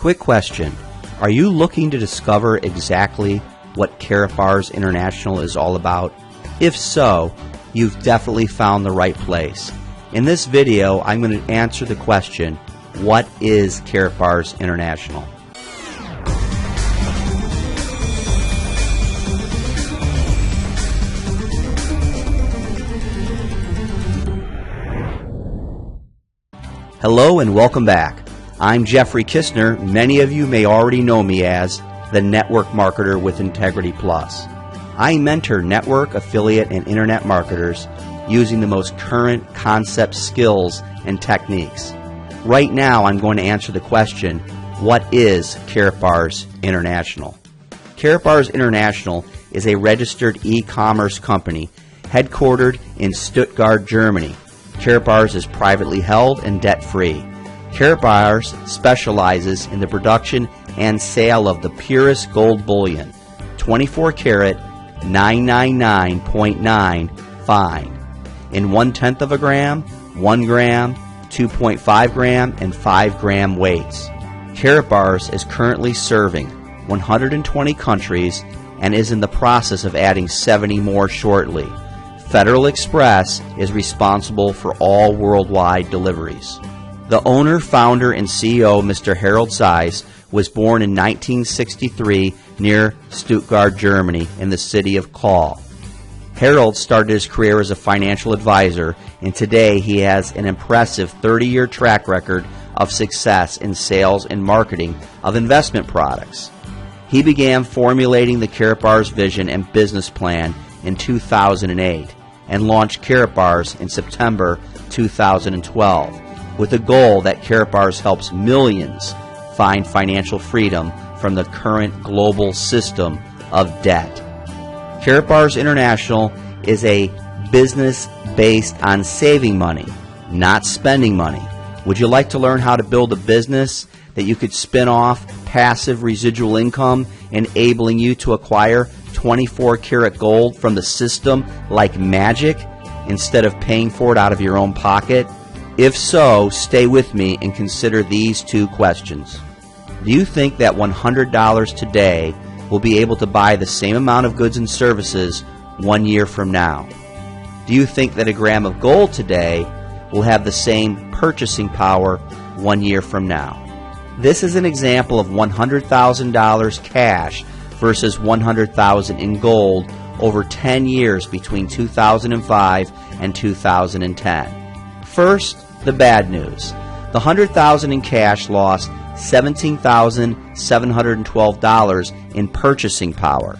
Quick question. Are you looking to discover exactly what Karatbars International is all about? If so, you've definitely found the right place. In this video, I'm going to answer the question, what is Karatbars International? Hello and welcome back. I'm Jeffrey Kistner. Many of you may already know me as the Network Marketer with Integrity Plus. I mentor network, affiliate, and internet marketers using the most current concept skills and techniques. Right now, I'm going to answer the question, what is Karatbars International? Karatbars International is a registered e-commerce company headquartered in Stuttgart, Germany. Karatbars is privately held and debt-free. Karatbars specializes in the production and sale of the purest gold bullion, 24 karat, 999.9 fine, in 1/10 of a gram, 1 gram, 2.5 gram, and 5 gram weights. Karatbars is currently serving 120 countries and is in the process of adding 70 more shortly. Federal Express is responsible for all worldwide deliveries. The owner, founder, and CEO, Mr. Harald Seiz, was born in 1963 near Stuttgart, Germany, in the city of Kahl. Harald started his career as a financial advisor, and today he has an impressive 30-year track record of success in sales and marketing of investment products. He began formulating the Karatbars vision and business plan in 2008 and launched Karatbars in September 2012 with the goal that Karatbars helps millions find financial freedom from the current global system of debt. Karatbars International is a business based on saving money, not spending money. Would you like to learn how to build a business that you could spin off passive residual income, enabling you to acquire 24 karat gold from the system like magic instead of paying for it out of your own pocket? If so, stay with me and consider these two questions. Do you think that $100 today will be able to buy the same amount of goods and services 1 year from now? Do you think that a gram of gold today will have the same purchasing power 1 year from now? This is an example of $100,000 cash versus $100,000 in gold over 10 years between 2005 and 2010. First, the bad news. The $100,000 in cash lost $17,712 in purchasing power.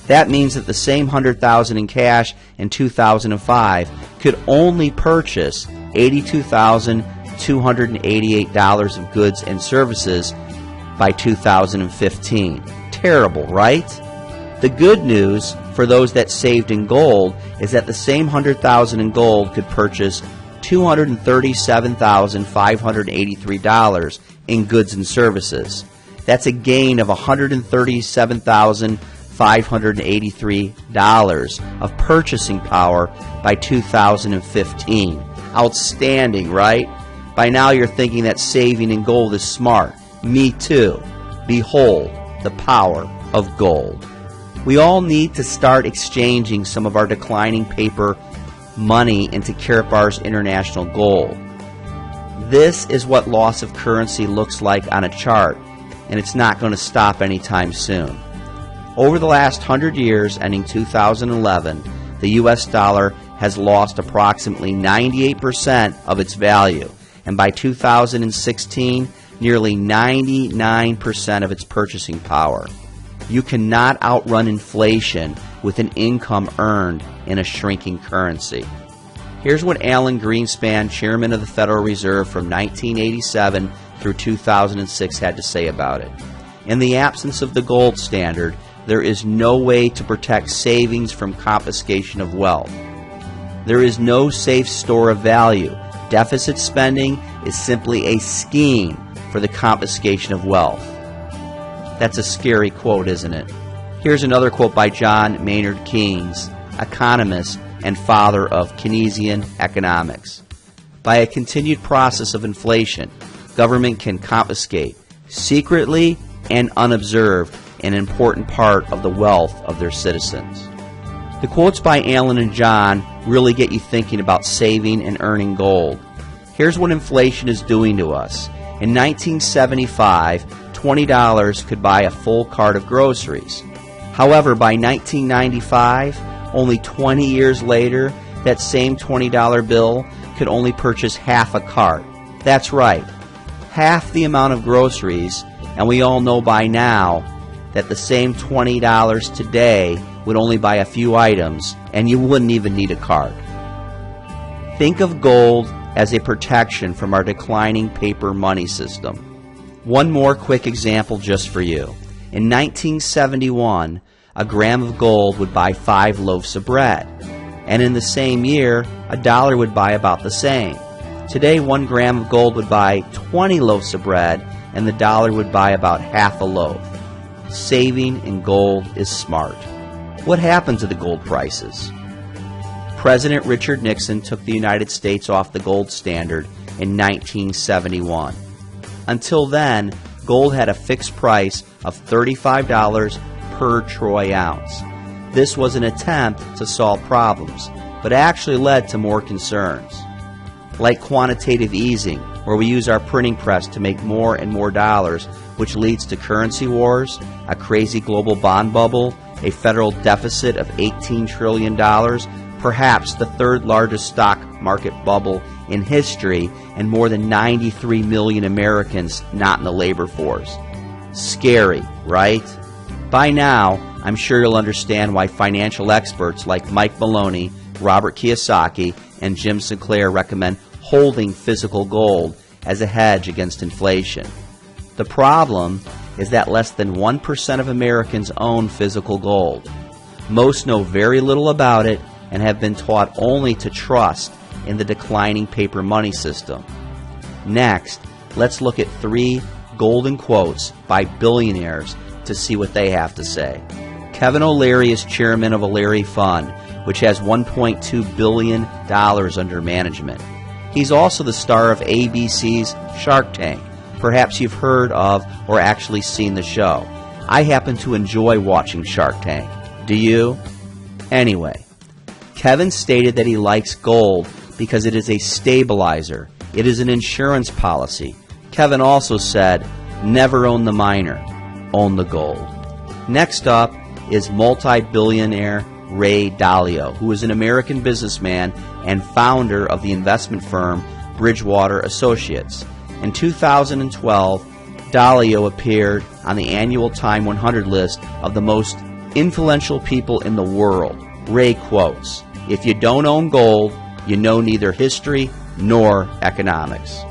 That means that the same $100,000 in cash in 2005 could only purchase $82,288 of goods and services by 2015. Terrible, right? The good news for those that saved in gold is that the same $100,000 in gold could purchase $237,583 in goods and services. That's a gain of $137,583 of purchasing power by 2015. Outstanding, right? By now you're thinking that saving in gold is smart. Me too. Behold the power of gold. We all need to start exchanging some of our declining paper money into Karatbars International Gold. This is what loss of currency looks like on a chart, and it's not going to stop anytime soon. Over the last 100 years, ending 2011, the US dollar has lost approximately 98% of its value, and by 2016, nearly 99% of its purchasing power. You cannot outrun inflation with an income earned in a shrinking currency. Here's what Alan Greenspan, chairman of the Federal Reserve from 1987 through 2006, had to say about it. In the absence of the gold standard, there is no way to protect savings from confiscation of wealth. There is no safe store of value. Deficit spending is simply a scheme for the confiscation of wealth. That's a scary quote, isn't it? Here's another quote by John Maynard Keynes, economist and father of Keynesian economics. By a continued process of inflation, government can confiscate secretly and unobserved, an important part of the wealth of their citizens. The quotes by Alan and John really get you thinking about saving and earning gold. Here's what inflation is doing to us. In 1975, $20 could buy a full cart of groceries. However, by 1995, only 20 years later, that same $20 bill could only purchase half a cart. That's right, half the amount of groceries, and we all know by now that the same $20 today would only buy a few items, and you wouldn't even need a cart. Think of gold as a protection from our declining paper money system. One more quick example just for you. In 1971, a gram of gold would buy 5 loaves of bread, and in the same year, $1 would buy about the same. Today, 1 gram of gold would buy 20 loaves of bread, and the dollar would buy about half a loaf. Saving in gold is smart. What happened to the gold prices? President Richard Nixon took the United States off the gold standard in 1971. Until then, gold had a fixed price of $35 per troy ounce. This was an attempt to solve problems, but actually led to more concerns. Like quantitative easing, where we use our printing press to make more and more dollars, which leads to currency wars, a crazy global bond bubble, a federal deficit of $18 trillion, perhaps the 3rd largest stock market bubble in history, and more than 93 million Americans not in the labor force. Scary, right? By now, I'm sure you'll understand why financial experts like Mike Maloney, Robert Kiyosaki, and Jim Sinclair recommend holding physical gold as a hedge against inflation. The problem is that less than 1% of Americans own physical gold. Most know very little about it and have been taught only to trust in the declining paper money system. Next, let's look at 3 golden quotes by billionaires to see what they have to say. Kevin O'Leary is chairman of O'Leary Fund, which has $1.2 billion under management. He's also the star of ABC's Shark Tank. Perhaps you've heard of or actually seen the show. I happen to enjoy watching Shark Tank. Do you? Anyway, Kevin stated that he likes gold because it is a stabilizer. It is an insurance policy. Kevin also said, never own the miner, own the gold. Next up is multi-billionaire Ray Dalio, who is an American businessman and founder of the investment firm Bridgewater Associates. In 2012, Dalio appeared on the annual Time 100 list of the most influential people in the world. Ray quotes, "If you don't own gold, you know neither history nor economics."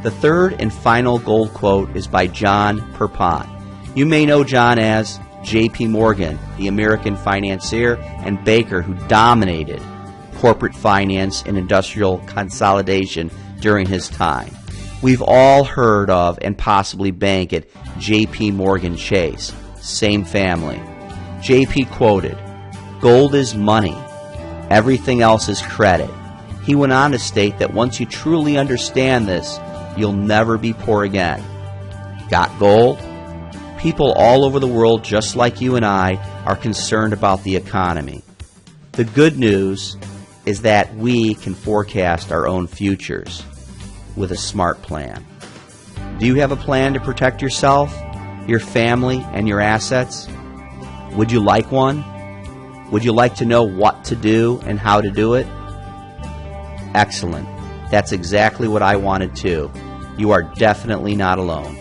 The third and final gold quote is by John Perpont. You may know John as J.P. Morgan, the American financier and banker who dominated corporate finance and industrial consolidation during his time. We've all heard of and possibly bank at J.P. Morgan Chase. Same family. J.P. quoted, "Gold is money. Everything else is credit." He went on to state that once you truly understand this, you'll never be poor again. Got gold? People all over the world, just like you and I, are concerned about the economy. The good news is that we can forecast our own futures with a smart plan. Do you have a plan to protect yourself, your family, and your assets? Would you like one? Would you like to know what to do and how to do it? Excellent. That's exactly what I wanted too. You are definitely not alone.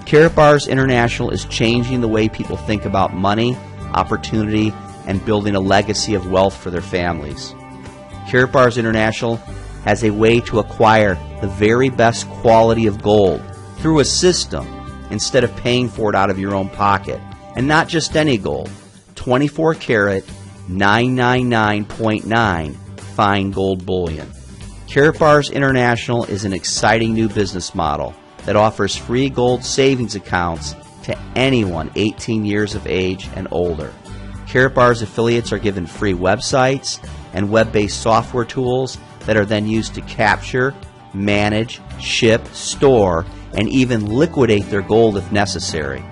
Karatbars International is changing the way people think about money, opportunity, and building a legacy of wealth for their families. Karatbars International has a way to acquire the very best quality of gold through a system instead of paying for it out of your own pocket. And not just any gold, 24 karat, 999.9 fine gold bullion. Karatbars International is an exciting new business model that offers free gold savings accounts to anyone 18 years of age and older. Karatbars affiliates are given free websites and web-based software tools that are then used to capture, manage, ship, store, and even liquidate their gold if necessary.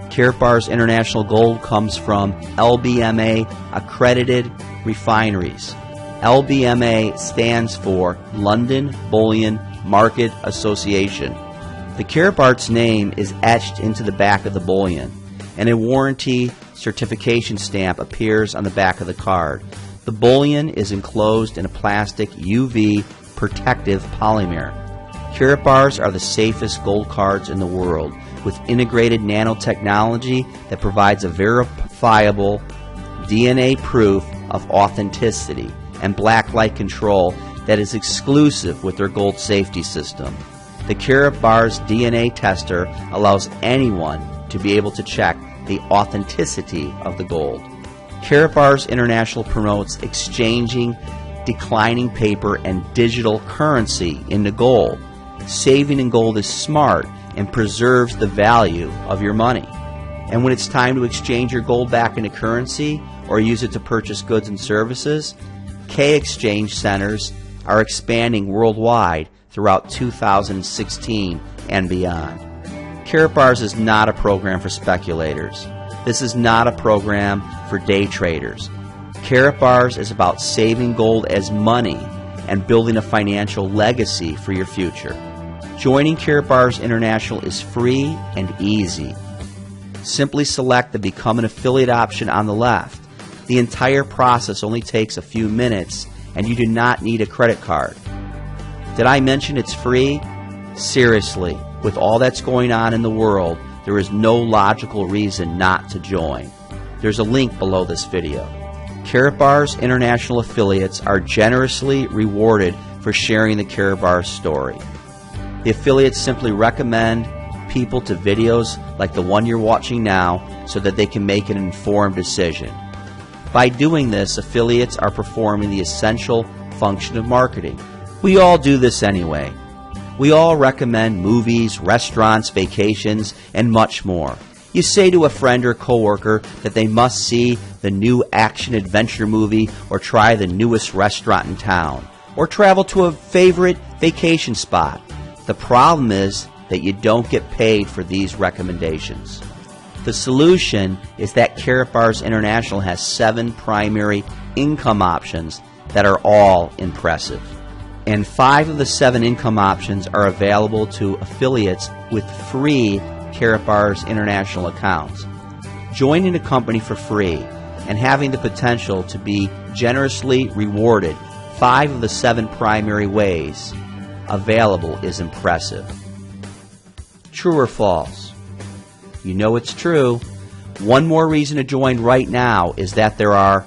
Karatbars International Gold comes from LBMA accredited refineries. LBMA stands for London Bullion Market Association. The Karatbars name is etched into the back of the bullion, and a warranty certification stamp appears on the back of the card. The bullion is enclosed in a plastic UV protective polymer. Karatbars are the safest gold cards in the world, with integrated nanotechnology that provides a verifiable DNA proof of authenticity and black light control that is exclusive with their gold safety system. The Karatbars DNA tester allows anyone to be able to check the authenticity of the gold. Karatbars International promotes exchanging declining paper and digital currency into gold. Saving in gold is smart and preserves the value of your money. And when it's time to exchange your gold back into currency or use it to purchase goods and services, K-Exchange centers are expanding worldwide throughout 2016 and beyond. Karatbars is not a program for speculators. This is not a program for day traders. Karatbars is about saving gold as money and building a financial legacy for your future. Joining Karatbars International is free and easy. Simply select the Become an Affiliate option on the left. The entire process only takes a few minutes, and you do not need a credit card. Did I mention it's free? Seriously, with all that's going on in the world, there is no logical reason not to join. There's a link below this video. Karatbars International affiliates are generously rewarded for sharing the Karatbars story. The affiliates simply recommend people to videos like the one you're watching now so that they can make an informed decision. By doing this, affiliates are performing the essential function of marketing. We all do this anyway. We all recommend movies, restaurants, vacations, and much more. You say to a friend or coworker that they must see the new action-adventure movie or try the newest restaurant in town, or travel to a favorite vacation spot. The problem is that you don't get paid for these recommendations. The solution is that Karatbars International has 7 primary income options that are all impressive. And 5 of the 7 income options are available to affiliates with free Karatbars International accounts. Joining a company for free and having the potential to be generously rewarded 5 of the 7 primary ways available is impressive. True or false? You know it's true. One more reason to join right now is that there are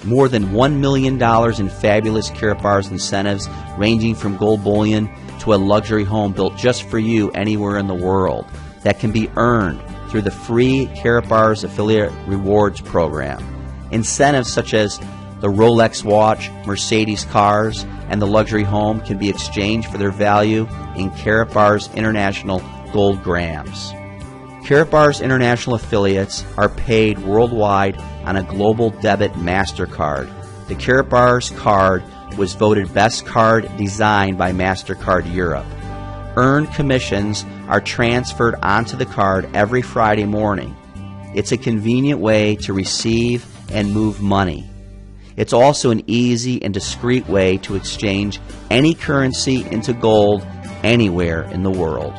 more than $1 million in fabulous Karatbars incentives ranging from gold bullion to a luxury home built just for you anywhere in the world that can be earned through the free Karatbars Affiliate Rewards Program. Incentives such as the Rolex watch, Mercedes cars, and the luxury home can be exchanged for their value in Karatbars International Gold grams. Karatbars International affiliates are paid worldwide on a global debit MasterCard. The Karatbars card was voted best card designed by MasterCard Europe. Earned commissions are transferred onto the card every Friday morning. It's a convenient way to receive and move money. It's also an easy and discreet way to exchange any currency into gold anywhere in the world.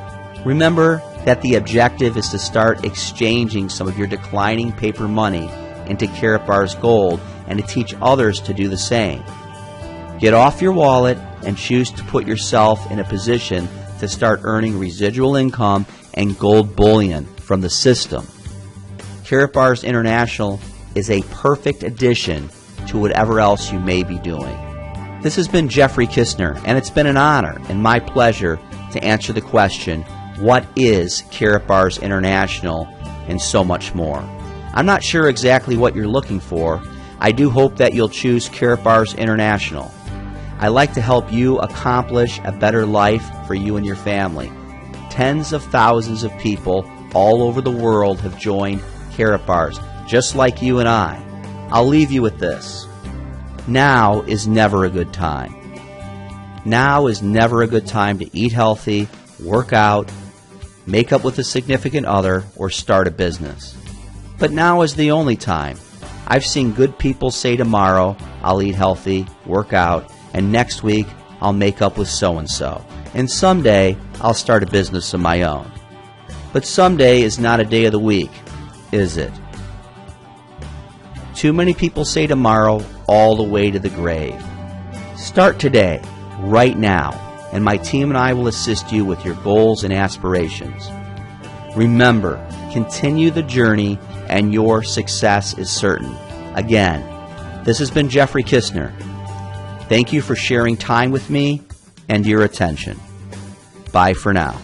Remember that the objective is to start exchanging some of your declining paper money into Karatbars gold and to teach others to do the same. Get off your wallet and choose to put yourself in a position to start earning residual income and gold bullion from the system. Karatbars International is a perfect addition to whatever else you may be doing. This has been Jeffrey Kistner, and it's been an honor and my pleasure to answer the question, what is Karatbars International, and so much more. I'm not sure exactly what you're looking for. I do hope that you'll choose Karatbars International. I like to help you accomplish a better life for you and your family. Tens of thousands of people all over the world have joined Karatbars, just like you and I. I'll leave you with this. Now is never a good time. Now is never a good time to eat healthy, work out, make up with a significant other, or start a business. But now is the only time. I've seen good people say tomorrow, I'll eat healthy, work out, and next week, I'll make up with so-and-so. And someday, I'll start a business of my own. But someday is not a day of the week, is it? Too many people say tomorrow all the way to the grave. Start today, right now, and my team and I will assist you with your goals and aspirations. Remember, continue the journey and your success is certain. Again, this has been Jeffrey Kistner. Thank you for sharing time with me and your attention. Bye for now.